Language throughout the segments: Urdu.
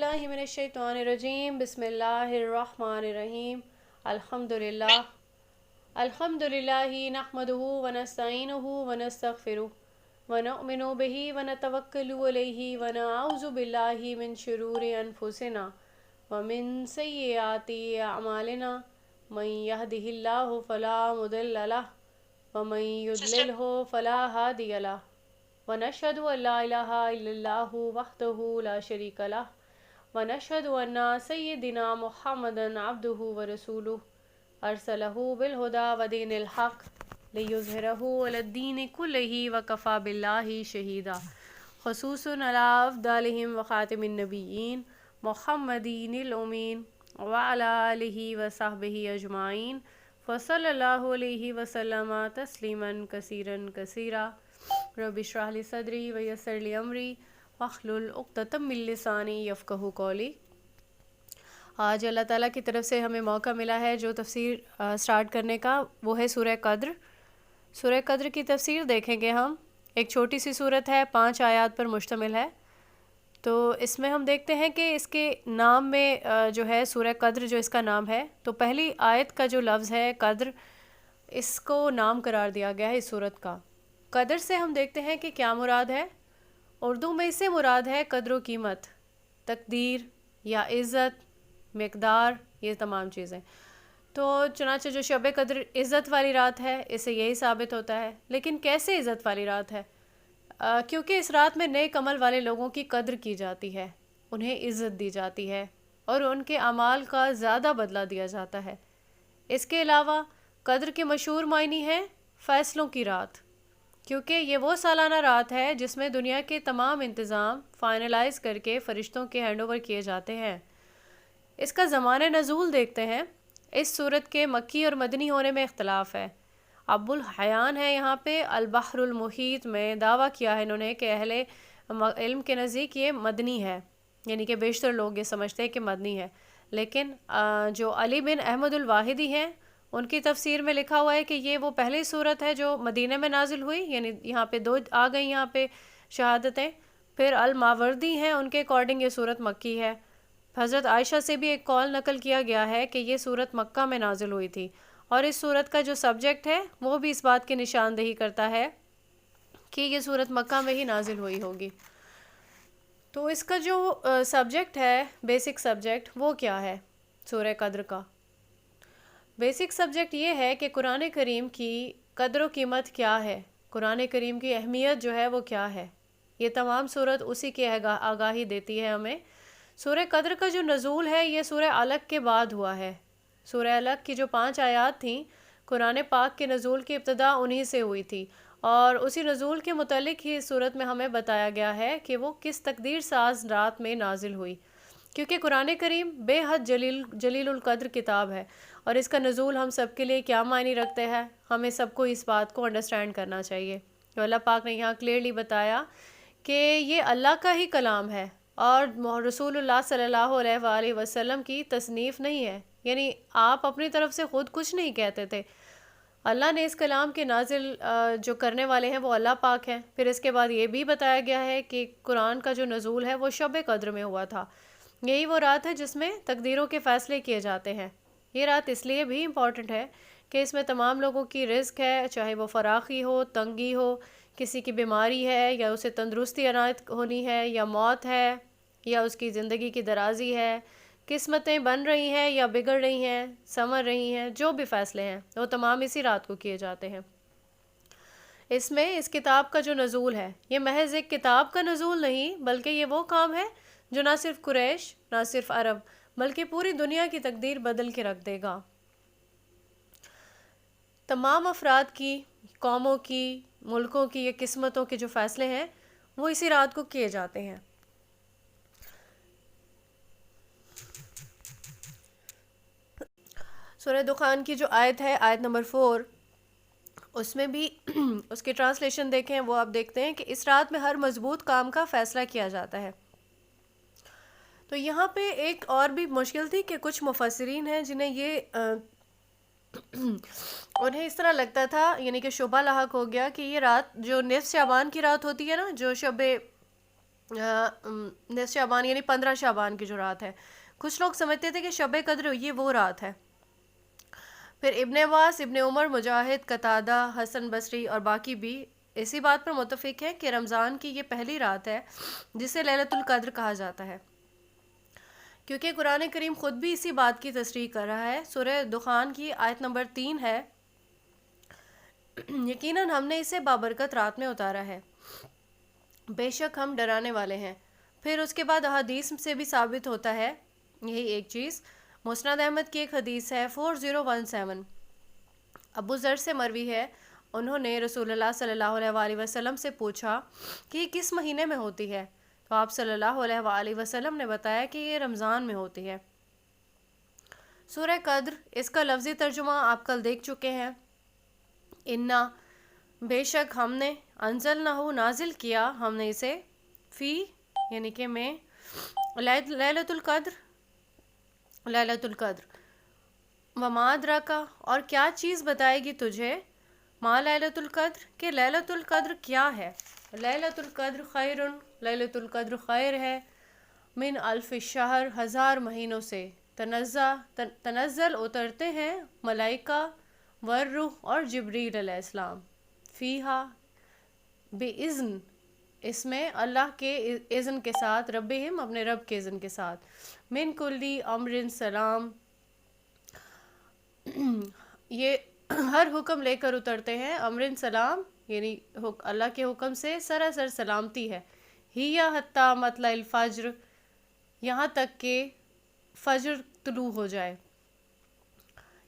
باللہ من الشیطان الرجیم بسم اللہ الرحمن الرحیم الحمدللہ نحمده ونستعینه ونستغفره ونؤمن به ونتوکل علیہ ونعوذ باللہ من شرور انفسنا ومن سیئات اعمالنا من يهده اللہ فلا مضل له ومن يضلله فلا هادی له ونشهد أن لا إله إلا الله وحده لا شريك له ونشهد أن سيدنا محمدا عبده ورسوله أرسله بالهدى ودين الحق ليظهره على الدين كله وكفى بالله شهيدا خصوصا على أفضلهم وخاتم النبيين محمد الأمين وعلى آله وصحبه أجمعين وصلى الله عليه وسلم تسليما كثيرا كثيرا رب اشرح لي صدری ویسر لی امری واحلل عقدۃ من لسانی یفقہوا قولی۔ آج اللہ تعالیٰ کی طرف سے ہمیں موقع ملا ہے جو تفسیر سٹارٹ کرنے کا، وہ ہے سورہ قدر۔ سورہ قدر کی تفسیر دیکھیں گے ہم۔ ایک چھوٹی سی سورت ہے، 5 آیات پر مشتمل ہے۔ تو اس میں ہم دیکھتے ہیں کہ اس کے نام میں جو ہے سورہ قدر، جو اس کا نام ہے، تو پہلی آیت کا جو لفظ ہے قدر، اس کو نام قرار دیا گیا ہے اس سورت کا۔ قدر سے ہم دیکھتے ہیں کہ کیا مراد ہے۔ اردو میں اس سے مراد ہے قدر و قیمت، تقدیر یا عزت، مقدار، یہ تمام چیزیں۔ تو چنانچہ جو شب قدر عزت والی رات ہے، اس سے یہی ثابت ہوتا ہے۔ لیکن کیسے عزت والی رات ہے؟ کیونکہ اس رات میں نیک عمل والے لوگوں کی قدر کی جاتی ہے، انہیں عزت دی جاتی ہے اور ان کے اعمال کا زیادہ بدلہ دیا جاتا ہے۔ اس کے علاوہ قدر کے مشہور معنی ہیں فیصلوں کی رات، کیونکہ یہ وہ سالانہ رات ہے جس میں دنیا کے تمام انتظام فائنلائز کر کے فرشتوں کے ہینڈ اوور کیے جاتے ہیں۔ اس کا زمان نزول دیکھتے ہیں۔ اس سورت کے مکی اور مدنی ہونے میں اختلاف ہے۔ ابو الحیان ہے یہاں پہ البحر المحیط میں دعویٰ کیا ہے انہوں نے کہ اہل علم کے نزدیک یہ مدنی ہے، یعنی کہ بیشتر لوگ یہ سمجھتے ہیں کہ مدنی ہے۔ لیکن جو علی بن احمد الواحدی ہیں، ان کی تفسیر میں لکھا ہوا ہے کہ یہ وہ پہلی صورت ہے جو مدینہ میں نازل ہوئی، یعنی یہاں پہ 2 آ گئی یہاں پہ شہادتیں۔ پھر الماوردی ہیں، ان کے اکارڈنگ یہ صورت مکی ہے۔ حضرت عائشہ سے بھی ایک قول نقل کیا گیا ہے کہ یہ صورت مکہ میں نازل ہوئی تھی، اور اس صورت کا جو سبجیکٹ ہے وہ بھی اس بات کی نشاندہی کرتا ہے کہ یہ صورت مکہ میں ہی نازل ہوئی ہوگی۔ تو اس کا جو سبجیکٹ ہے، بیسک سبجیکٹ، وہ کیا ہے سورہ قدر کا؟ بیسک سبجیکٹ یہ ہے کہ قرآن کریم کی قدر و قیمت کیا ہے، قرآن کریم کی اہمیت جو ہے وہ کیا ہے۔ یہ تمام صورت اسی کی آگاہی دیتی ہے ہمیں۔ سورہ قدر کا جو نزول ہے یہ سورہ علق کے بعد ہوا ہے۔ سورہ علق کی جو 5 آیات تھیں، قرآن پاک کے نزول کی ابتدا انہی سے ہوئی تھی، اور اسی نزول کے متعلق ہی اس صورت میں ہمیں بتایا گیا ہے کہ وہ کس تقدیر ساز رات میں نازل ہوئی، کیونکہ قرآن کریم بے حد جلیل القدر کتاب ہے، اور اس کا نزول ہم سب کے لیے کیا معنی رکھتے ہیں، ہمیں سب کو اس بات کو انڈرسٹینڈ کرنا چاہیے۔ تو اللہ پاک نے یہاں کلیئرلی بتایا کہ یہ اللہ کا ہی کلام ہے اور رسول اللہ صلی اللہ علیہ وآلہ وسلم کی تصنیف نہیں ہے، یعنی آپ اپنی طرف سے خود کچھ نہیں کہتے تھے۔ اللہ نے اس کلام کے نازل جو کرنے والے ہیں وہ اللہ پاک ہیں۔ پھر اس کے بعد یہ بھی بتایا گیا ہے کہ قرآن کا جو نزول ہے وہ شب قدر میں ہوا تھا۔ یہی وہ رات ہے جس میں تقدیروں کے فیصلے کیے جاتے ہیں۔ یہ رات اس لیے بھی امپورٹنٹ ہے کہ اس میں تمام لوگوں کی رزق ہے، چاہے وہ فراخی ہو، تنگی ہو، کسی کی بیماری ہے یا اسے تندرستی عنایت ہونی ہے، یا موت ہے، یا اس کی زندگی کی درازی ہے، قسمتیں بن رہی ہیں یا بگڑ رہی ہیں، سنور رہی ہیں، جو بھی فیصلے ہیں وہ تمام اسی رات کو کیے جاتے ہیں۔ اس میں اس کتاب کا جو نزول ہے یہ محض ایک کتاب کا نزول نہیں، بلکہ یہ وہ کام ہے جو نہ صرف قریش، نہ صرف عرب، بلکہ پوری دنیا کی تقدیر بدل کے رکھ دے گا۔ تمام افراد کی، قوموں کی، ملکوں کی یا قسمتوں کے جو فیصلے ہیں وہ اسی رات کو کیے جاتے ہیں۔ سورہ دخان کی جو آیت ہے، آیت نمبر 4، اس میں بھی اس کی ٹرانسلیشن دیکھیں، وہ آپ دیکھتے ہیں کہ اس رات میں ہر مضبوط کام کا فیصلہ کیا جاتا ہے۔ تو یہاں پہ ایک اور بھی مشکل تھی کہ کچھ مفسرین ہیں جنہیں یہ انہیں اس طرح لگتا تھا، یعنی کہ شبہ لاحق ہو گیا کہ یہ رات جو نصف شعبان کی رات ہوتی ہے نا، جو شب نصف شعبان یعنی 15 شعبان کی جو رات ہے. کچھ لوگ سمجھتے تھے کہ شب قدر یہ وہ رات ہے. پھر ابن عباس، ابن عمر، مجاہد، قتادہ، حسن بصری اور باقی بھی اسی بات پر متفق ہیں کہ رمضان کی یہ پہلی رات ہے جسے لیلۃ القدر کہا جاتا ہے، کیونکہ قرآن کریم خود بھی اسی بات کی تصریح کر رہا ہے. سورہ دخان کی آیت نمبر 3 ہے، یقیناً ہم نے اسے بابرکت رات میں اتارا ہے، بے شک ہم ڈرانے والے ہیں. پھر اس کے بعد احادیث سے بھی ثابت ہوتا ہے یہی ایک چیز. مسند احمد کی ایک حدیث ہے 4017، ابو ذر سے مروی ہے، انہوں نے رسول اللہ صلی اللہ علیہ وآلہ وسلم سے پوچھا کہ یہ کس مہینے میں ہوتی ہے، تو آپ صلی اللہ علیہ وآلہ وسلم نے بتایا کہ یہ رمضان میں ہوتی ہے. سورہ قدر، اس کا لفظی ترجمہ آپ کل دیکھ چکے ہیں. انا، بے شک ہم نے، انزلناہ، نازل کیا ہم نے اسے، فی یعنی کہ میں، لیلۃ القدر، لیلۃ القدر، وما ادراکا، اور کیا چیز بتائے گی تجھے، ما لیلۃ القدر، کہ لیلۃ القدر کیا ہے. لیلۃ القدر خیر، لیلۃ القدر خیر ہے، من الف شہر، 1000 مہینوں سے، تنزل اترتے ہیں ملائکہ، والروح اور جبریل علیہ السلام، فیہا بِإِذْن، اس میں اللہ کے اذن کے ساتھ، ربہم اپنے رب کے اذن کے ساتھ، من کلی امر سلام، یہ ہر حکم لے کر اترتے ہیں، امر سلام یعنی اللہ کے حکم سے سراسر سلامتی ہے، ہی حتی مطلع الفجر، یہاں تک کہ فجر طلوع ہو جائے.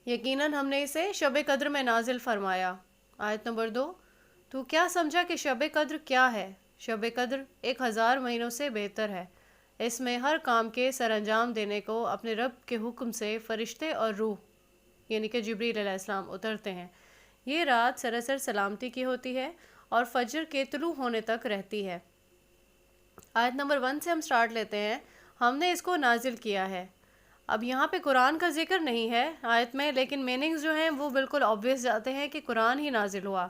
یقیناً ہم نے اسے شب قدر میں نازل فرمایا. آیت نمبر 2، تو کیا سمجھا کہ شب قدر کیا ہے؟ شب قدر 1000 مہینوں سے بہتر ہے، اس میں ہر کام کے سر انجام دینے کو اپنے رب کے حکم سے فرشتے اور روح یعنی کہ جبریل علیہ السلام اترتے ہیں. یہ رات سراسر سلامتی کی ہوتی ہے اور فجر کے طلوع ہونے تک رہتی ہے. آیت نمبر 1 سے ہم سٹارٹ لیتے ہیں. ہم نے اس کو نازل کیا ہے. اب یہاں پہ قرآن کا ذکر نہیں ہے آیت میں، لیکن میننگز جو ہیں وہ بالکل آبویس جاتے ہیں کہ قرآن ہی نازل ہوا.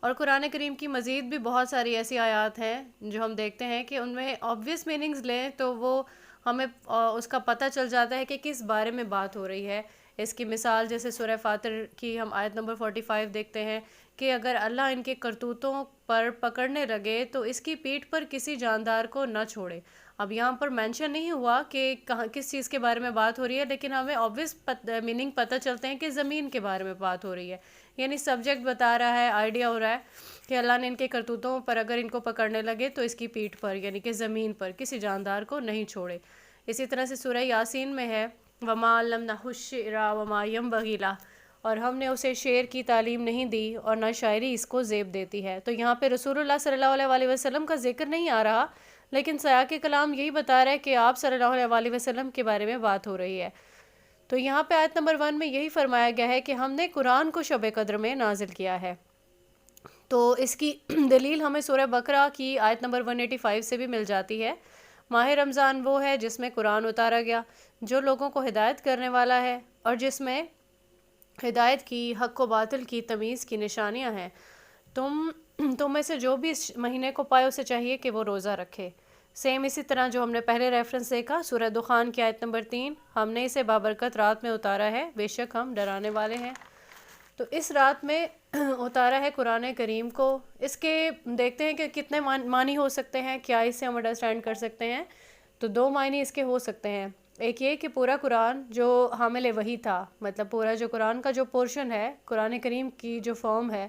اور قرآن کریم کی مزید بھی بہت ساری ایسی آیات ہیں جو ہم دیکھتے ہیں کہ ان میں آبویس میننگز لیں تو وہ ہمیں اس کا پتہ چل جاتا ہے کہ کس بارے میں بات ہو رہی ہے. اس کی مثال جیسے سورہ فاطر کی ہم آیت نمبر 45 دیکھتے ہیں کہ اگر اللہ ان کے کرتوتوں پر پکڑنے لگے تو اس کی پیٹھ پر کسی جاندار کو نہ چھوڑے. اب یہاں پر مینشن نہیں ہوا کہ کہاں کس چیز کے بارے میں بات ہو رہی ہے، لیکن ہمیں آبویس میننگ پتہ چلتے ہیں کہ زمین کے بارے میں بات ہو رہی ہے. یعنی سبجیکٹ بتا رہا ہے، آئیڈیا ہو رہا ہے کہ اللہ نے ان کے کرتوتوں پر اگر ان کو پکڑنے لگے تو اس کی پیٹھ پر یعنی کہ زمین پر کسی جاندار کو نہیں چھوڑے. اسی طرح سے سورہ یاسین میں ہے وما علمناہ الشعر وما ينبغي له، اور ہم نے اسے شعر کی تعلیم نہیں دی اور نہ شاعری اس کو زیب دیتی ہے. تو یہاں پہ رسول اللہ صلی اللہ علیہ وآلہ وسلم کا ذکر نہیں آ رہا، لیکن سیاق کلام یہی بتا رہا ہے کہ آپ صلی اللہ علیہ وآلہ وسلم کے بارے میں بات ہو رہی ہے. تو یہاں پہ آیت نمبر 1 میں یہی فرمایا گیا ہے کہ ہم نے قرآن کو شب قدر میں نازل کیا ہے. تو اس کی دلیل ہمیں سورہ بقرہ کی آیت نمبر 185 سے بھی مل جاتی ہے. ماہ رمضان وہ ہے جس میں قرآن اتارا گیا، جو لوگوں کو ہدایت کرنے والا ہے اور جس میں ہدایت کی، حق و باطل کی تمیز کی نشانیاں ہیں. تم میں سے جو بھی اس مہینے کو پائے اسے چاہیے کہ وہ روزہ رکھے. سیم اسی طرح جو ہم نے پہلے ریفرنس دیکھا سورہ دخان کی آیت نمبر 3، ہم نے اسے بابرکت رات میں اتارا ہے، بے شک ہم ڈرانے والے ہیں. تو اس رات میں اتارا ہے قرآن کریم کو. اس کے دیکھتے ہیں کہ کتنے معنی ہو سکتے ہیں، کیا اس سے ہم انڈرسٹینڈ کر سکتے ہیں. تو 2 معنی اس کے ہو سکتے ہیں. ایک یہ کہ پورا قرآن جو حامل وحی تھا، مطلب پورا جو قرآن کا جو پورشن ہے، قرآن کریم کی جو فارم ہے،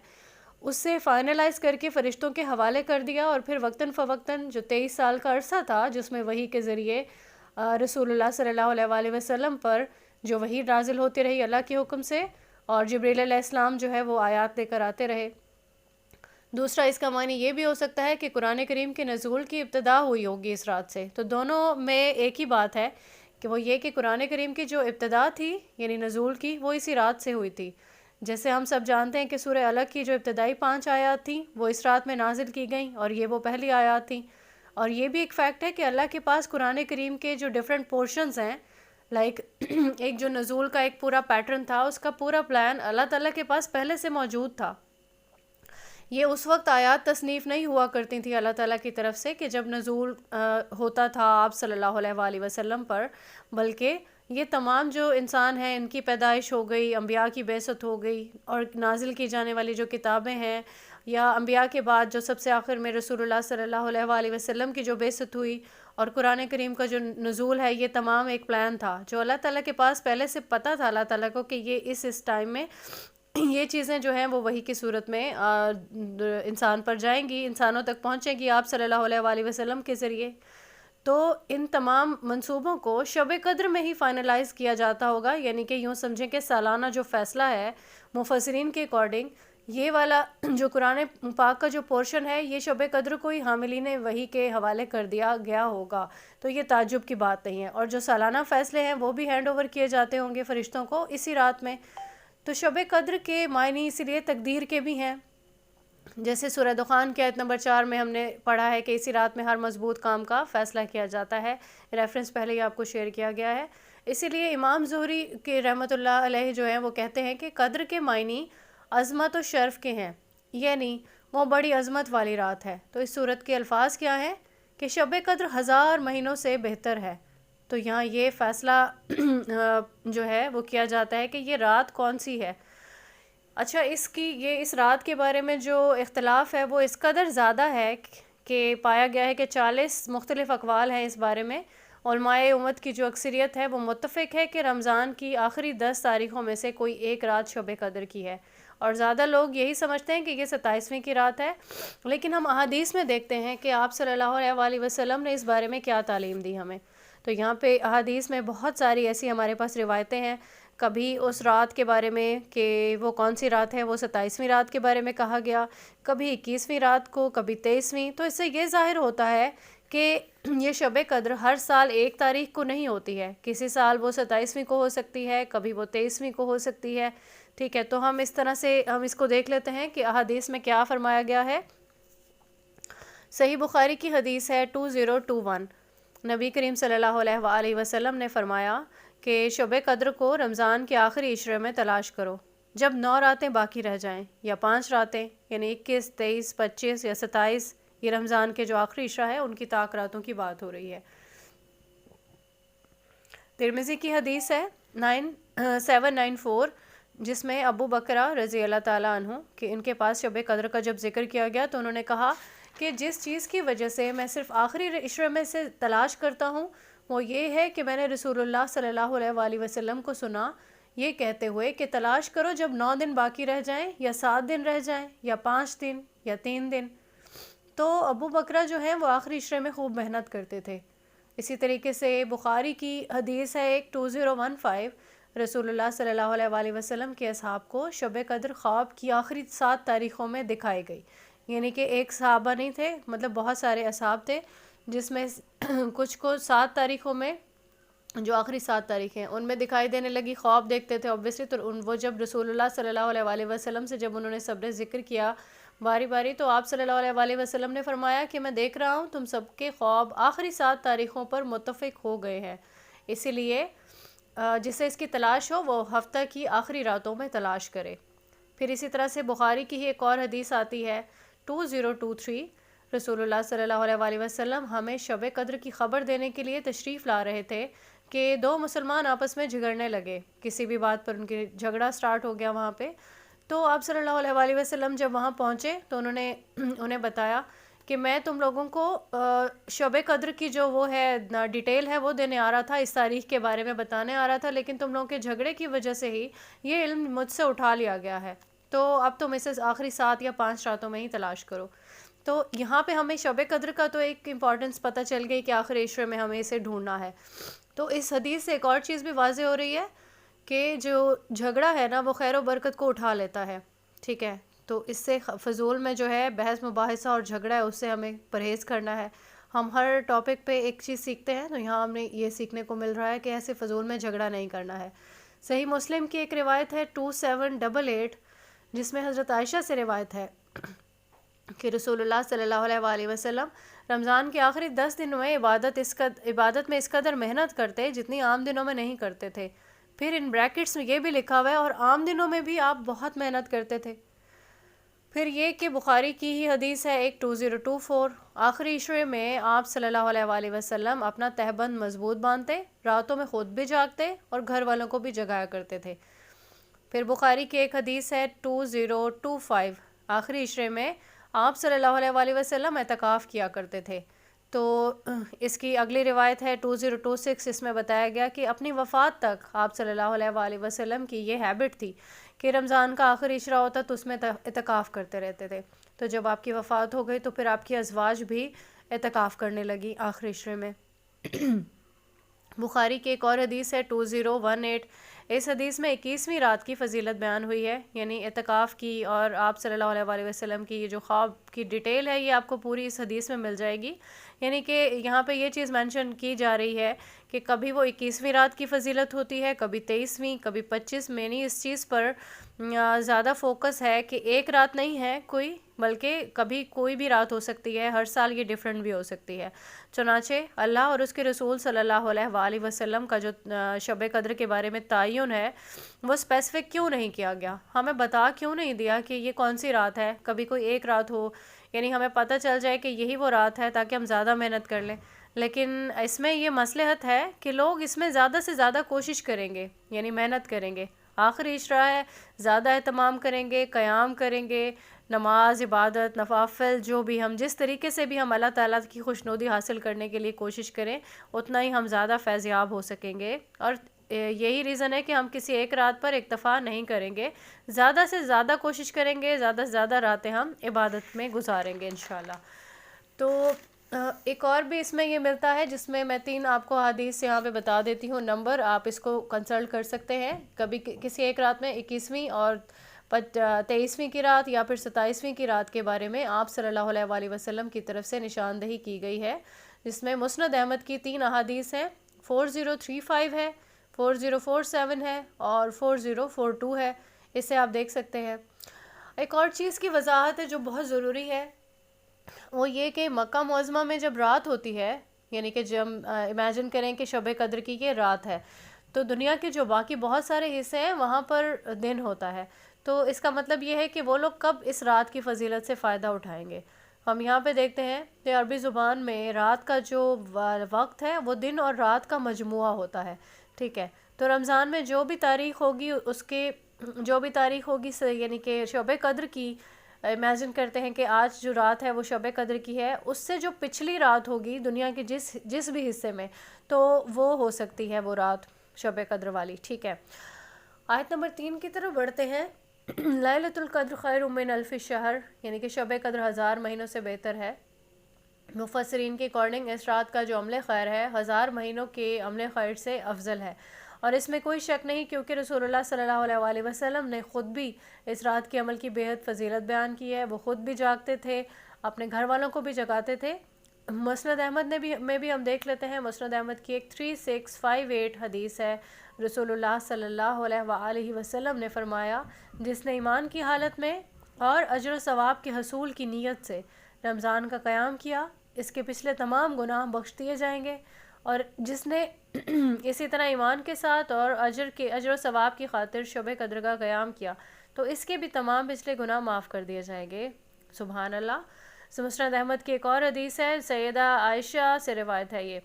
اس سے فائنلائز کر کے فرشتوں کے حوالے کر دیا، اور پھر وقتاً فوقتاً جو 23 سال کا عرصہ تھا جس میں وحی کے ذریعے رسول اللہ صلی اللہ علیہ وآلہ وسلم پر جو وحی نازل ہوتی رہی اللہ کے حکم سے، اور جبریل علیہ السلام جو ہے وہ آیات لے کر آتے رہے. دوسرا اس کا معنی یہ بھی ہو سکتا ہے کہ قرآن کریم کے نزول کی ابتدا ہوئی ہوگی اس رات سے. تو دونوں میں ایک ہی بات ہے کہ وہ یہ کہ قرآن کریم کی جو ابتدا تھی یعنی نزول کی، وہ اسی رات سے ہوئی تھی. جیسے ہم سب جانتے ہیں کہ سورہ الگ کی جو ابتدائی 5 آیات تھیں وہ اس رات میں نازل کی گئیں، اور یہ وہ پہلی آیات تھیں. اور یہ بھی ایک فیکٹ ہے کہ اللہ کے پاس قرآن کریم کے جو ڈیفرنٹ پورشنز ہیں، لائک ایک جو نزول کا ایک پورا پیٹرن تھا، اس کا پورا پلان اللہ تعالیٰ کے پاس پہلے سے موجود تھا. یہ اس وقت آیات تصنیف نہیں ہوا کرتی تھیں اللہ تعالیٰ کی طرف سے کہ جب نزول ہوتا تھا آپ صلی اللہ علیہ وآلہ وسلم پر، بلکہ یہ تمام جو انسان ہیں ان کی پیدائش ہو گئی، انبیاء کی بعثت ہو گئی، اور نازل کی جانے والی جو کتابیں ہیں، یا انبیاء کے بعد جو سب سے آخر میں رسول اللہ صلی اللہ علیہ وآلہ وسلم کی جو بعثت ہوئی، اور قرآن کریم کا جو نزول ہے، یہ تمام ایک پلان تھا جو اللہ تعالیٰ کے پاس پہلے سے پتہ تھا اللہ تعالیٰ کو کہ یہ اس ٹائم میں یہ چیزیں جو ہیں وہ وحی کی صورت میں انسان پر جائیں گی، انسانوں تک پہنچیں گی آپ صلی اللہ علیہ وآلہ وسلم کے ذریعے۔ تو ان تمام منصوبوں کو شب قدر میں ہی فائنلائز کیا جاتا ہوگا، یعنی کہ یوں سمجھیں کہ سالانہ جو فیصلہ ہے مفسرین کے اکارڈنگ، یہ والا جو قرآن پاک کا جو پورشن ہے یہ شب قدر کو ہی حاملین وحی کے حوالے کر دیا گیا ہوگا، تو یہ تعجب کی بات نہیں ہے۔ اور جو سالانہ فیصلے ہیں وہ بھی ہینڈ اوور کیے جاتے ہوں گے فرشتوں کو اسی رات میں۔ تو شب قدر کے معنی اسی لیے تقدیر کے بھی ہیں، جیسے سورہ دخان کی آیت نمبر 4 میں ہم نے پڑھا ہے کہ اسی رات میں ہر مضبوط کام کا فیصلہ کیا جاتا ہے، ریفرنس پہلے ہی آپ کو شیئر کیا گیا ہے۔ اسی لیے امام زہری کے رحمۃ اللہ علیہ جو ہیں وہ کہتے ہیں کہ قدر کے معنی عظمت و شرف کے ہیں، یعنی وہ بڑی عظمت والی رات ہے۔ تو اس صورت کے الفاظ کیا ہیں کہ شب قدر 1000 مہینوں سے بہتر ہے۔ تو یہاں یہ فیصلہ جو ہے وہ کیا جاتا ہے کہ یہ رات کون سی ہے۔ اچھا، اس رات کے بارے میں جو اختلاف ہے وہ اس قدر زیادہ ہے کہ پایا گیا ہے کہ 40 مختلف اقوال ہیں اس بارے میں۔ علماء امت کی جو اکثریت ہے وہ متفق ہے کہ رمضان کی آخری 10 تاریخوں میں سے کوئی ایک رات شب قدر کی ہے، اور زیادہ لوگ یہی سمجھتے ہیں کہ یہ 27ویں کی رات ہے۔ لیکن ہم احادیث میں دیکھتے ہیں کہ آپ صلی اللہ علیہ وآلہ وسلم نے اس بارے میں کیا تعلیم دی ہمیں۔ تو یہاں پہ احادیث میں بہت ساری ایسی ہمارے پاس روایتیں ہیں، کبھی اس رات کے بارے میں کہ وہ کون سی رات ہے وہ 27ویں رات کے بارے میں کہا گیا، کبھی 21ویں رات کو، کبھی 23ویں۔ تو اس سے یہ ظاہر ہوتا ہے کہ یہ شب قدر ہر سال ایک تاریخ کو نہیں ہوتی ہے، کسی سال وہ 27ویں کو ہو سکتی ہے، کبھی وہ 23ویں کو ہو سکتی ہے، ٹھیک ہے۔ تو ہم اس طرح سے ہم اس کو دیکھ لیتے ہیں کہ احادیث میں کیا فرمایا گیا ہے۔ صحیح بخاری کی حدیث ہے 2021، نبی کریم صلی اللہ علیہ وآلہ وسلم نے فرمایا کہ شب قدر کو رمضان کے آخری عشرے میں تلاش کرو، جب 9 راتیں باقی رہ جائیں، یا 5 راتیں یعنی 21، 23، 25 یا 27، یہ رمضان کے جو آخری عشرہ ہے ان کی طاق راتوں کی بات ہو رہی ہے۔ ترمذی کی حدیث ہے 794، جس میں ابو بکرہ رضی اللہ تعالیٰ عنہ کہ ان کے پاس شب قدر کا جب ذکر کیا گیا تو انہوں نے کہا کہ جس چیز کی وجہ سے میں صرف آخری عشرے میں سے تلاش کرتا ہوں وہ یہ ہے کہ میں نے رسول اللہ صلی اللہ علیہ وآلہ وسلم کو سنا یہ کہتے ہوئے کہ تلاش کرو جب 9 دن باقی رہ جائیں، یا 7 دن رہ جائیں، یا 5 دن، یا 3 دن۔ تو ابو بکرہ جو ہیں وہ آخری عشرے میں خوب محنت کرتے تھے۔ اسی طریقے سے بخاری کی حدیث ہے ایک 2015، رسول اللہ صلی اللہ علیہ وآلہ وسلم کے اصحاب کو شب قدر خواب کی آخری 7 تاریخوں میں دکھائی گئی، یعنی کہ ایک صحابہ نہیں تھے، مطلب بہت سارے اصحاب تھے، جس میں کچھ کو 7 تاریخوں میں، جو آخری 7 تاریخیں ان میں دکھائی دینے لگی، خواب دیکھتے تھے اوبویسلی۔ تو وہ جب رسول اللہ صلی اللہ علیہ وآلہ وسلم سے جب انہوں نے صبر ذکر کیا باری باری، تو آپ صلی اللہ علیہ وآلہ وسلم نے فرمایا کہ میں دیکھ رہا ہوں تم سب کے خواب آخری 7 تاریخوں پر متفق ہو گئے ہیں، اسی لیے جسے اس کی تلاش ہو وہ ہفتہ کی آخری راتوں میں تلاش کرے۔ پھر اسی طرح سے بخاری کی ہی ایک اور حدیث آتی ہے 2023، رسول اللہ صلی اللہ علیہ وآلہ وسلم ہمیں شب قدر کی خبر دینے کے لیے تشریف لا رہے تھے کہ 2 مسلمان آپس میں جھگڑنے لگے، کسی بھی بات پر ان کے جھگڑا سٹارٹ ہو گیا وہاں پہ۔ تو آپ صلی اللہ علیہ وآلہ وسلم جب وہاں پہنچے تو انہوں نے انہیں بتایا کہ میں تم لوگوں کو شب قدر کی جو وہ ہے ڈیٹیل ہے وہ دینے آ رہا تھا، اس تاریخ کے بارے میں بتانے آ رہا تھا، لیکن تم لوگوں کے جھگڑے کی وجہ سے ہی یہ علم مجھ سے اٹھا لیا گیا ہے، تو اب تم اسے آخری 7 یا 5 راتوں میں ہی تلاش کرو۔ تو یہاں پہ ہمیں شب قدر کا تو ایک امپورٹنس پتہ چل گئی کہ آخری عشرے میں ہمیں اسے ڈھونڈنا ہے۔ تو اس حدیث سے ایک اور چیز بھی واضح ہو رہی ہے کہ جو جھگڑا ہے نا وہ خیر و برکت کو اٹھا لیتا ہے، ٹھیک ہے۔ تو اس سے فضول میں جو ہے بحث مباحثہ اور جھگڑا ہے اس سے ہمیں پرہیز کرنا ہے۔ ہم ہر ٹاپک پہ ایک چیز سیکھتے ہیں، تو یہاں ہمیں یہ سیکھنے کو مل رہا ہے کہ ایسے فضول میں جھگڑا نہیں کرنا ہے۔ صحیح مسلم کی ایک روایت ہے 2788، جس میں حضرت عائشہ سے روایت ہے کہ رسول اللہ صلی اللہ علیہ وآلہ وسلم رمضان کے آخری 10 دنوں میں عبادت میں اس قدر محنت کرتے جتنی عام دنوں میں نہیں کرتے تھے۔ پھر ان بریکٹس میں یہ بھی لکھا ہوا ہے اور عام دنوں میں بھی آپ بہت محنت کرتے تھے۔ پھر یہ کہ بخاری کی ہی حدیث ہے ایک 2024، آخری عشرے میں آپ صلی اللہ علیہ وآلہ وسلم اپنا تہبند مضبوط باندھتے، راتوں میں خود بھی جاگتے اور گھر والوں کو بھی جگایا کرتے تھے۔ پھر بخاری کی ایک حدیث ہے 2025، آخری عشرے میں آپ صلی اللہ علیہ وآلہ وسلم اعتکاف کیا کرتے تھے۔ تو اس کی اگلی روایت ہے 2026، اس میں بتایا گیا کہ اپنی وفات تک آپ صلی اللہ علیہ وآلہ وسلم کی یہ ہیبٹ تھی کہ رمضان کا آخری عشرہ ہوتا تو اس میں اعتکاف کرتے رہتے تھے۔ تو جب آپ کی وفات ہو گئی تو پھر آپ کی ازواج بھی اعتکاف کرنے لگی آخری عشرے میں۔ بخاری کی ایک اور حدیث ہے 2018، اس حدیث میں 21ویں رات کی فضیلت بیان ہوئی ہے، یعنی اعتکاف کی اور آپ صلی اللہ علیہ وآلہ وسلم کی یہ جو خواب کی ڈیٹیل ہے یہ آپ کو پوری اس حدیث میں مل جائے گی۔ یعنی کہ یہاں پہ یہ چیز مینشن کی جا رہی ہے کہ کبھی وہ 21ویں رات کی فضیلت ہوتی ہے، کبھی 23ویں، کبھی 25 میں، نہیں اس چیز پر زیادہ فوکس ہے کہ ایک رات نہیں ہے کوئی، بلکہ کبھی کوئی بھی رات ہو سکتی ہے، ہر سال یہ ڈیفرنٹ بھی ہو سکتی ہے۔ چنانچہ اللہ اور اس کے رسول صلی اللہ علیہ وآلہ وسلم کا جو شب قدر کے بارے میں تعین ہے وہ اسپیسیفک کیوں نہیں کیا گیا، ہمیں بتا کیوں نہیں دیا کہ یہ کون سی رات ہے، کبھی کوئی ایک رات ہو، یعنی ہمیں پتہ چل جائے کہ یہی وہ رات ہے تاکہ ہم زیادہ محنت کر لیں۔ لیکن اس میں یہ مصلحت ہے کہ لوگ اس میں زیادہ سے زیادہ کوشش کریں گے، یعنی محنت کریں گے، آخری عشرہ ہے، زیادہ اہتمام کریں گے، قیام کریں گے، نماز، عبادت، نوافل، جو بھی ہم جس طریقے سے بھی ہم اللہ تعالیٰ کی خوشنودی حاصل کرنے کے لیے کوشش کریں اتنا ہی ہم زیادہ فیض یاب ہو سکیں گے۔ اور یہی ریزن ہے کہ ہم کسی ایک رات پر اکتفا نہیں کریں گے، زیادہ سے زیادہ کوشش کریں گے، زیادہ سے زیادہ راتیں ہم عبادت میں گزاریں گے انشاءاللہ۔ تو ایک اور بھی اس میں یہ ملتا ہے جس میں 3 آپ کو حدیث یہاں پہ بتا دیتی ہوں، نمبر آپ اس کو کنسلٹ کر سکتے ہیں، کبھی کسی ایک رات میں 21ویں اور 23ویں کی رات یا پھر 27ویں کی رات کے بارے میں آپ صلی اللہ علیہ وآلہ وسلم کی طرف سے نشاندہی کی گئی ہے، جس میں مسند احمد کی 3 احادیث ہیں، 4035 ہے، 4047 ہے اور 4042 ہے، اسے آپ دیکھ سکتے ہیں۔ ایک اور چیز کی وضاحت ہے جو بہت ضروری ہے، وہ یہ کہ مکہ معظمہ میں جب رات ہوتی ہے، یعنی کہ جب امیجن کریں کہ شب قدر کی یہ رات ہے، تو دنیا کے جو باقی بہت سارے حصے ہیں وہاں پر دن ہوتا ہے، تو اس کا مطلب یہ ہے کہ وہ لوگ کب اس رات کی فضیلت سے فائدہ اٹھائیں گے۔ ہم یہاں پہ دیکھتے ہیں کہ عربی زبان میں رات کا جو وقت ہے وہ دن اور رات کا مجموعہ ہوتا ہے، ٹھیک ہے؟ تو رمضان میں جو بھی تاریخ ہوگی اس کے جو بھی تاریخ ہوگی یعنی کہ شب قدر کی، امیجن کرتے ہیں کہ آج جو رات ہے وہ شب قدر کی ہے، اس سے جو پچھلی رات ہوگی دنیا کے جس بھی حصے میں، تو وہ ہو سکتی ہے وہ رات شب قدر والی، ٹھیک ہے؟ آیت نمبر 3 کی طرف بڑھتے ہیں۔ لیلۃ القدر خیر من الف شہر، یعنی کہ شب قدر 1000 مہینوں سے بہتر ہے۔ مفسرین کے اکارڈنگ اس رات کا جو عمل خیر ہے 1000 مہینوں کے عمل خیر سے افضل ہے، اور اس میں کوئی شک نہیں کیونکہ رسول اللہ صلی اللہ علیہ وآلہ وسلم نے خود بھی اس رات کے عمل کی بےحد فضیلت بیان کی ہے، وہ خود بھی جاگتے تھے، اپنے گھر والوں کو بھی جگاتے تھے۔ مسند احمد میں بھی ہم دیکھ لیتے ہیں، مسند احمد کی ایک 3658 حدیث ہے، رسول اللہ صلی اللہ علیہ وآلہ وسلم نے فرمایا، جس نے ایمان کی حالت میں اور اجر و ثواب کے حصول کی نیت سے رمضان کا قیام کیا، اس کے پچھلے تمام گناہ بخش دیے جائیں گے، اور جس نے اسی طرح ایمان کے ساتھ اور اجر و ثواب کی خاطر شب قدر کا قیام کیا تو اس کے بھی تمام پچھلے گناہ معاف کر دیے جائیں گے۔ سبحان اللہ۔ مسند احمد کی ایک اور حدیث ہے، سیدہ عائشہ سے روایت ہے یہ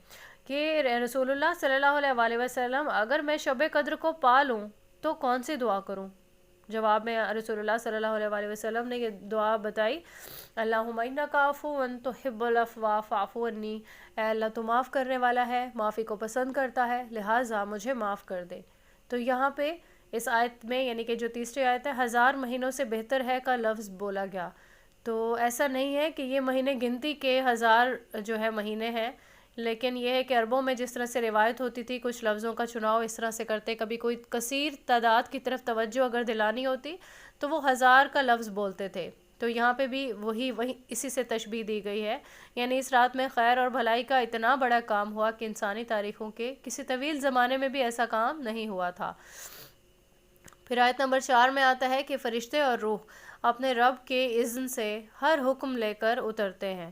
کہ رسول اللہ صلی اللہ علیہ وآلہ وسلم، اگر میں شب قدر کو پا لوں تو کون سی دعا کروں؟ جواب میں رسول اللہ صلی اللہ علیہ وآلہ وسلم نے یہ دعا بتائی، اللہم انک عفو تحب العفو فاعف عنی، اے اللہ تو معاف کرنے والا ہے، معافی کو پسند کرتا ہے، لہٰذا مجھے معاف کر دے۔ تو یہاں پہ اس آیت میں یعنی کہ جو تیسری آیت ہے 1000 مہینوں سے بہتر ہے کا لفظ بولا گیا، تو ایسا نہیں ہے کہ یہ مہینے گنتی کے 1000 جو ہے مہینے ہیں، لیکن یہ ہے کہ عربوں میں جس طرح سے روایت ہوتی تھی کچھ لفظوں کا چناؤ اس طرح سے کرتے، کبھی کوئی کثیر تعداد کی طرف توجہ اگر دلانی ہوتی تو وہ 1000 کا لفظ بولتے تھے، تو یہاں پہ بھی وہی اسی سے تشبیہ دی گئی ہے، یعنی اس رات میں خیر اور بھلائی کا اتنا بڑا کام ہوا کہ انسانی تاریخوں کے کسی طویل زمانے میں بھی ایسا کام نہیں ہوا تھا۔ پھر آیت نمبر 4 میں آتا ہے کہ فرشتے اور روح اپنے رب کے اذن سے ہر حکم لے کر اترتے ہیں۔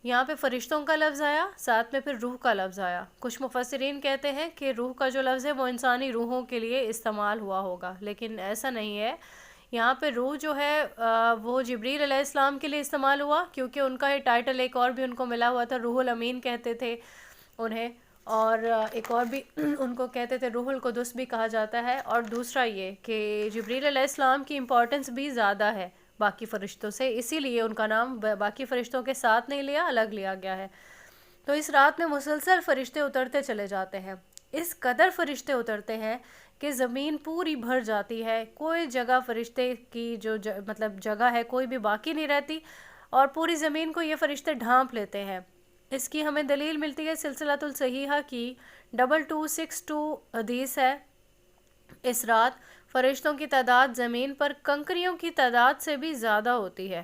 یہاں پہ فرشتوں کا لفظ آیا، ساتھ میں پھر روح کا لفظ آیا۔ کچھ مفسرین کہتے ہیں کہ روح کا جو لفظ ہے وہ انسانی روحوں کے لیے استعمال ہوا ہوگا، لیکن ایسا نہیں ہے، یہاں پہ روح جو ہے وہ جبریل علیہ السلام کے لیے استعمال ہوا، کیونکہ ان کا یہ ٹائٹل ایک اور بھی ان کو ملا ہوا تھا، روح الامین کہتے تھے انہیں، اور ایک اور بھی ان کو کہتے تھے روح القدس بھی کہا جاتا ہے۔ اور دوسرا یہ کہ جبریل علیہ السلام کی امپورٹنس بھی زیادہ ہے باقی فرشتوں سے، اسی لیے ان کا نام باقی فرشتوں کے ساتھ نہیں لیا، الگ لیا گیا ہے۔ تو اس رات میں مسلسل فرشتے اترتے چلے جاتے ہیں، اس قدر فرشتے اترتے ہیں کہ زمین پوری بھر جاتی ہے، کوئی جگہ فرشتے کی جو مطلب جگہ ہے کوئی بھی باقی نہیں رہتی، اور پوری زمین کو یہ فرشتے ڈھانپ لیتے ہیں۔ اس کی ہمیں دلیل ملتی ہے سلسلۃ الصحیحہ کی 2262 حدیث ہے، اس رات فرشتوں کی تعداد زمین پر کنکریوں کی تعداد سے بھی زیادہ ہوتی ہے۔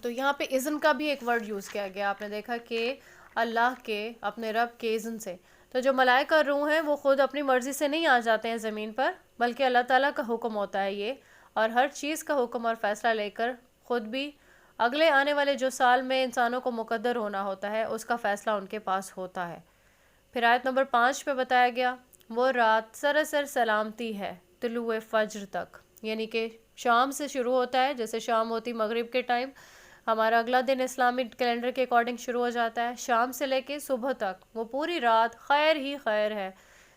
تو یہاں پہ اذن کا بھی ایک ورڈ یوز کیا گیا، آپ نے دیکھا کہ اللہ کے اپنے رب کے اذن سے۔ تو جو ملائکہ روح ہیں وہ خود اپنی مرضی سے نہیں آ جاتے ہیں زمین پر، بلکہ اللہ تعالیٰ کا حکم ہوتا ہے یہ، اور ہر چیز کا حکم اور فیصلہ لے کر خود بھی اگلے آنے والے جو سال میں انسانوں کو مقدر ہونا ہوتا ہے اس کا فیصلہ ان کے پاس ہوتا ہے۔ پھر آیت نمبر 5 پہ بتایا گیا وہ رات سراسر سلامتی ہے طلوع فجر تک، یعنی کہ شام سے شروع ہوتا ہے، جیسے شام ہوتی مغرب کے ٹائم، ہمارا اگلا دن اسلامی کیلنڈر کے اکارڈنگ شروع ہو جاتا ہے، شام سے لے کے صبح تک وہ پوری رات خیر ہی خیر ہے۔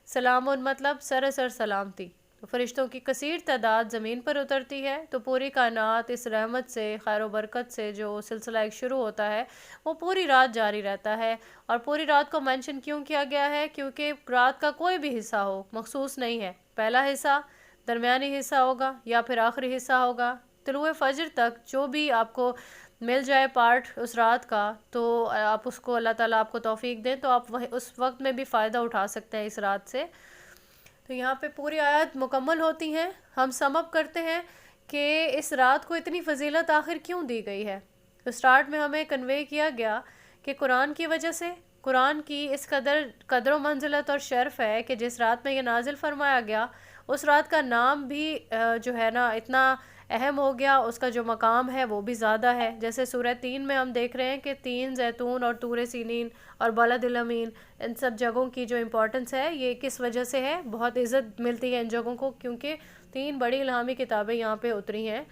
سلام مطلب سراسر سلامتی۔ تو فرشتوں کی کثیر تعداد زمین پر اترتی ہے، تو پوری کائنات اس رحمت سے، خیر و برکت سے جو سلسلہ ایک شروع ہوتا ہے وہ پوری رات جاری رہتا ہے۔ اور پوری رات کو مینشن کیوں کیا گیا ہے؟ کیونکہ رات کا کوئی بھی حصہ ہو مخصوص نہیں ہے، پہلا حصہ، درمیانی حصہ ہوگا یا پھر آخری حصہ ہوگا، طلوع فجر تک جو بھی آپ کو مل جائے پارٹ اس رات کا، تو آپ اس کو اللہ تعالیٰ آپ کو توفیق دیں تو آپ اس وقت میں بھی فائدہ اٹھا سکتے ہیں اس رات سے۔ تو یہاں پہ پوری آیت مکمل ہوتی ہیں، ہم سم اپ کرتے ہیں کہ اس رات کو اتنی فضیلت آخر کیوں دی گئی ہے۔ تو سٹارٹ میں ہمیں کنوے کیا گیا کہ قرآن کی وجہ سے، قرآن کی اس قدر و منزلت اور شرف ہے کہ جس رات میں یہ نازل فرمایا گیا اس رات کا نام بھی جو ہے نا اتنا اہم ہو گیا، اس کا جو مقام ہے وہ بھی زیادہ ہے۔ جیسے سورہ 3 میں ہم دیکھ رہے ہیں کہ تین، زیتون اور طور سینین اور بلد الامین، ان سب جگہوں کی جو امپورٹنس ہے یہ کس وجہ سے ہے، بہت عزت ملتی ہے ان جگہوں کو، کیونکہ 3 بڑی الہامی کتابیں یہاں پہ اتری ہیں،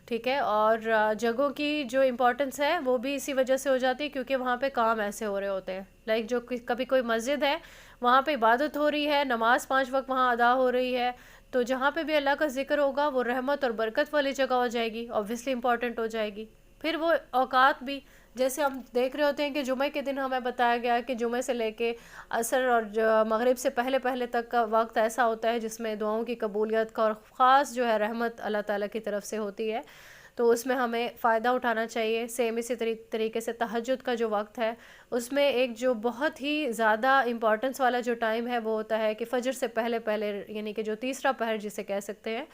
ٹھیک ہے۔ اور جگہوں کی جو امپورٹنس ہے وہ بھی اسی وجہ سے ہو جاتی ہے کیونکہ وہاں پہ کام ایسے ہو رہے ہوتے ہیں، لائک جو کبھی کوئی مسجد ہے وہاں پہ عبادت ہو رہی ہے، نماز 5 وقت وہاں ادا ہو رہی ہے، تو جہاں پہ بھی اللہ کا ذکر ہوگا وہ رحمت اور برکت والی جگہ ہو جائے گی، اوبویسلی امپورٹنٹ ہو جائے گی۔ پھر وہ اوقات بھی جیسے ہم دیکھ رہے ہوتے ہیں کہ جمعہ کے دن ہمیں بتایا گیا کہ جمعہ سے لے کے عصر اور مغرب سے پہلے تک کا وقت ایسا ہوتا ہے جس میں دعاؤں کی قبولیت کا اور خاص جو ہے رحمت اللہ تعالیٰ کی طرف سے ہوتی ہے، تو اس میں ہمیں فائدہ اٹھانا چاہیے۔ سیم اسی طریقے سے تہجد کا جو وقت ہے اس میں ایک جو بہت ہی زیادہ امپورٹنس والا جو ٹائم ہے وہ ہوتا ہے کہ فجر سے پہلے یعنی کہ جو تیسرا پہر جسے کہہ سکتے ہیں،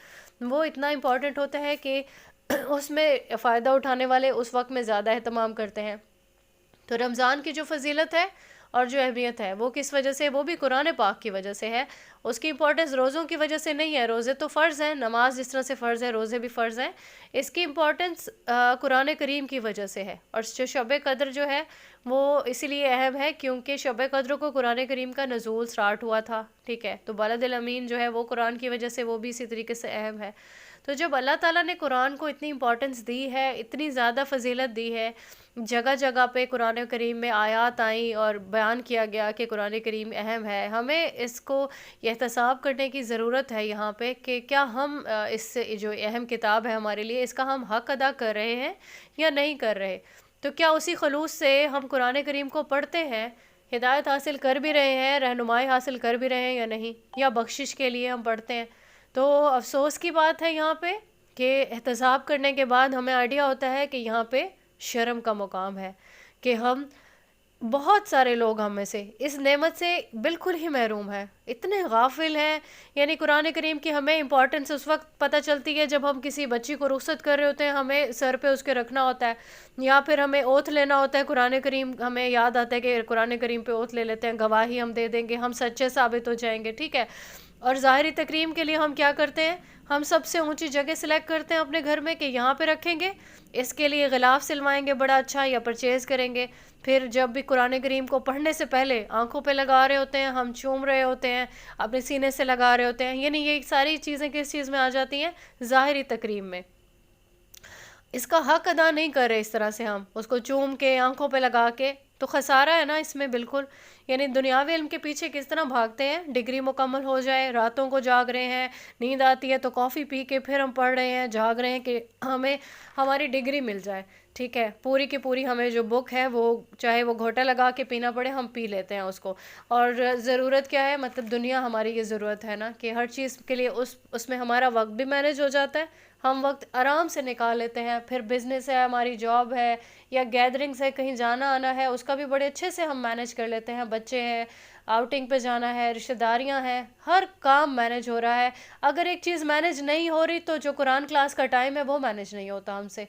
وہ اتنا امپورٹنٹ ہوتا ہے کہ اس میں فائدہ اٹھانے والے اس وقت میں زیادہ اہتمام کرتے ہیں۔ تو رمضان کی جو فضیلت ہے اور جو اہمیت ہے وہ کس وجہ سے؟ وہ بھی قرآن پاک کی وجہ سے ہے۔ اس کی امپورٹنس روزوں کی وجہ سے نہیں ہے، روزے تو فرض ہیں، نماز جس طرح سے فرض ہے روزے بھی فرض ہیں، اس کی امپورٹنس قرآن کریم کی وجہ سے ہے۔ اور جو شب قدر جو ہے وہ اسی لیے اہم ہے کیونکہ شب قدر کو قرآن کریم کا نزول سٹارٹ ہوا تھا، ٹھیک ہے۔ تو بلد الامین جو ہے وہ قرآن کی وجہ سے وہ بھی اسی طریقے سے اہم ہے۔ تو جب اللہ تعالیٰ نے قرآن کو اتنی امپورٹنس دی ہے، اتنی زیادہ فضیلت دی ہے، جگہ جگہ پہ قرآن کریم میں آیات آئیں اور بیان کیا گیا کہ قرآن کریم اہم ہے، ہمیں اس کو احتساب کرنے کی ضرورت ہے یہاں پہ کہ کیا ہم اس سے جو اہم کتاب ہے ہمارے لیے اس کا ہم حق ادا کر رہے ہیں یا نہیں کر رہے۔ تو کیا اسی خلوص سے ہم قرآن کریم کو پڑھتے ہیں، ہدایت حاصل کر بھی رہے ہیں، رہنمائی حاصل کر بھی رہے ہیں یا نہیں، یا بخشش کے لیے ہم پڑھتے ہیں۔ تو افسوس کی بات ہے یہاں پہ کہ احتساب کرنے کے بعد ہمیں آئیڈیا ہوتا ہے کہ یہاں پہ شرم کا مقام ہے کہ ہم بہت سارے لوگ ہم میں سے اس نعمت سے بالکل ہی محروم ہیں، اتنے غافل ہیں۔ یعنی قرآن کریم کی ہمیں امپورٹنس اس وقت پتہ چلتی ہے جب ہم کسی بچی کو رخصت کر رہے ہوتے ہیں، ہمیں سر پہ اس کے رکھنا ہوتا ہے، یا پھر ہمیں اوتھ لینا ہوتا ہے، قرآن کریم ہمیں یاد آتا ہے کہ قرآن کریم پہ اوتھ لے لیتے ہیں، گواہی ہم دے دیں گے، ہم سچے ثابت ہو جائیں گے، ٹھیک ہے۔ اور ظاہری تکریم کے لیے ہم کیا کرتے ہیں؟ ہم سب سے اونچی جگہ سلیکٹ کرتے ہیں اپنے گھر میں کہ یہاں پہ رکھیں گے، اس کے لیے غلاف سلوائیں گے بڑا اچھا یا پرچیز کریں گے، پھر جب بھی قرآن کریم کو پڑھنے سے پہلے آنکھوں پہ لگا رہے ہوتے ہیں، ہم چوم رہے ہوتے ہیں، اپنے سینے سے لگا رہے ہوتے ہیں، یعنی یہ ساری چیزیں کس چیز میں آ جاتی ہیں؟ ظاہری تکریم میں. اس کا حق ادا نہیں کر رہے اس طرح سے، ہم اس کو چوم کے آنکھوں پہ لگا کے، تو خسارہ ہے نا اس میں بالکل. یعنی دنیاوی علم کے پیچھے کس طرح بھاگتے ہیں، ڈگری مکمل ہو جائے، راتوں کو جاگ رہے ہیں، نیند آتی ہے تو کافی پی کے پھر ہم پڑھ رہے ہیں، جاگ رہے ہیں کہ ہمیں ہماری ڈگری مل جائے. ٹھیک ہے، پوری کی پوری ہمیں جو بک ہے وہ چاہے وہ گھوٹا لگا کے پینا پڑے، ہم پی لیتے ہیں اس کو. اور ضرورت کیا ہے، مطلب دنیا ہماری یہ ضرورت ہے نا کہ ہر چیز کے لیے اس میں ہمارا وقت بھی مینیج ہو جاتا ہے، ہم وقت آرام سے نکال لیتے ہیں. پھر بزنس ہے، ہماری جاب ہے، یا گیدرنگس ہے، کہیں جانا آنا ہے، اس کا بھی بڑے اچھے سے ہم مینیج کر لیتے ہیں. بچے ہیں، آؤٹنگ پہ جانا ہے، رشتہ داریاں ہیں، ہر کام مینیج ہو رہا ہے. اگر ایک چیز مینیج نہیں ہو رہی تو جو قرآن کلاس کا ٹائم ہے وہ مینیج نہیں ہوتا ہم سے.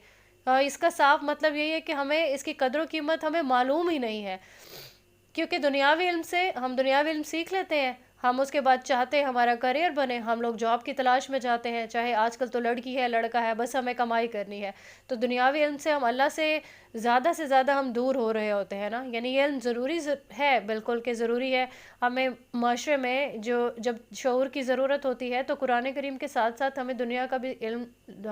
اس کا صاف مطلب یہی ہے کہ ہمیں اس کی قدر و قیمت ہمیں معلوم ہی نہیں ہے. کیونکہ دنیاوی علم سے ہم دنیاوی علم سیکھ لیتے ہیں، ہم اس کے بعد چاہتے ہیں ہمارا کریئر بنے، ہم لوگ جاب کی تلاش میں جاتے ہیں، چاہے آج کل تو لڑکی ہے لڑکا ہے، بس ہمیں کمائی کرنی ہے. تو دنیاوی علم سے ہم اللہ سے زیادہ ہم دور ہو رہے ہوتے ہیں نا. یعنی یہ علم ضروری ہے، بالکل کہ ضروری ہے. ہمیں معاشرے میں جب شعور کی ضرورت ہوتی ہے تو قرآن کریم کے ساتھ ساتھ ہمیں دنیا کا بھی علم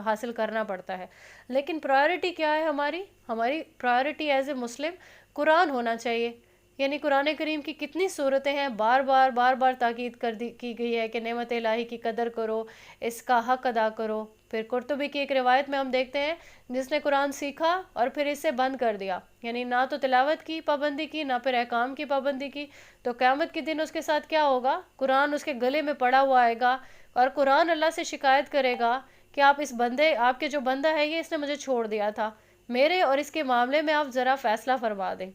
حاصل کرنا پڑتا ہے. لیکن پرائیورٹی کیا ہے ہماری پرائیورٹی ایز اے مسلم قرآن ہونا چاہیے. یعنی قرآن کریم کی کتنی صورتیں ہیں، بار بار تاکید کی گئی ہے کہ نعمت الہی کی قدر کرو، اس کا حق ادا کرو. پھر قرطبی کی ایک روایت میں ہم دیکھتے ہیں جس نے قرآن سیکھا اور پھر اسے بند کر دیا، یعنی نہ تو تلاوت کی پابندی کی، نہ پھر احکام کی پابندی کی، تو قیامت کے دن اس کے ساتھ کیا ہوگا؟ قرآن اس کے گلے میں پڑا ہوا آئے گا اور قرآن اللہ سے شکایت کرے گا کہ آپ کے جو بندہ ہے یہ اس نے مجھے چھوڑ دیا تھا، میرے اور اس کے معاملے میں آپ ذرا فیصلہ فرما دیں.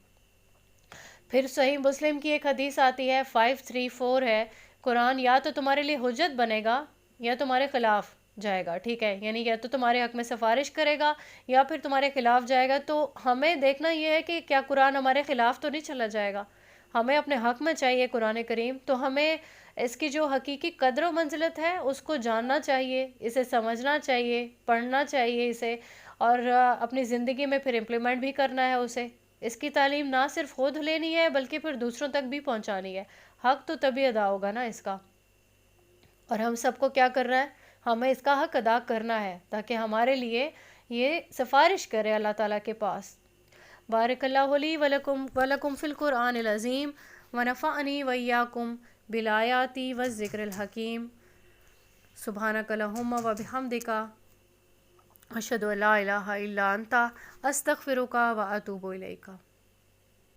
پھر صحیح مسلم کی ایک حدیث آتی ہے 534 ہے، قرآن یا تو تمہارے لیے حجت بنے گا یا تمہارے خلاف جائے گا. ٹھیک ہے، یعنی یا تو تمہارے حق میں سفارش کرے گا یا پھر تمہارے خلاف جائے گا. تو ہمیں دیکھنا یہ ہے کہ کیا قرآن ہمارے خلاف تو نہیں چلا جائے گا. ہمیں اپنے حق میں چاہیے قرآن کریم، تو ہمیں اس کی جو حقیقی قدر و منزلت ہے اس کو جاننا چاہیے، اسے سمجھنا چاہیے، پڑھنا چاہیے اسے، اور اپنی زندگی میں پھر امپلیمنٹ بھی کرنا ہے اسے. اس کی تعلیم نہ صرف خود لینی ہے بلکہ پھر دوسروں تک بھی پہنچانی ہے. حق تو تبھی ادا ہوگا نا اس کا. اور ہم سب کو کیا کرنا ہے؟ ہمیں اس کا حق ادا کرنا ہے تاکہ ہمارے لیے یہ سفارش کرے اللہ تعالیٰ کے پاس. بارک اللہ لی ولکم فی القرآن العظیم ونفعنی وإیاکم بالآیات والذکر الحکیم. سبحانک اللہم وبحمدک، اشہد ان لا الہ الا انت، استغفرک واتوب الیک.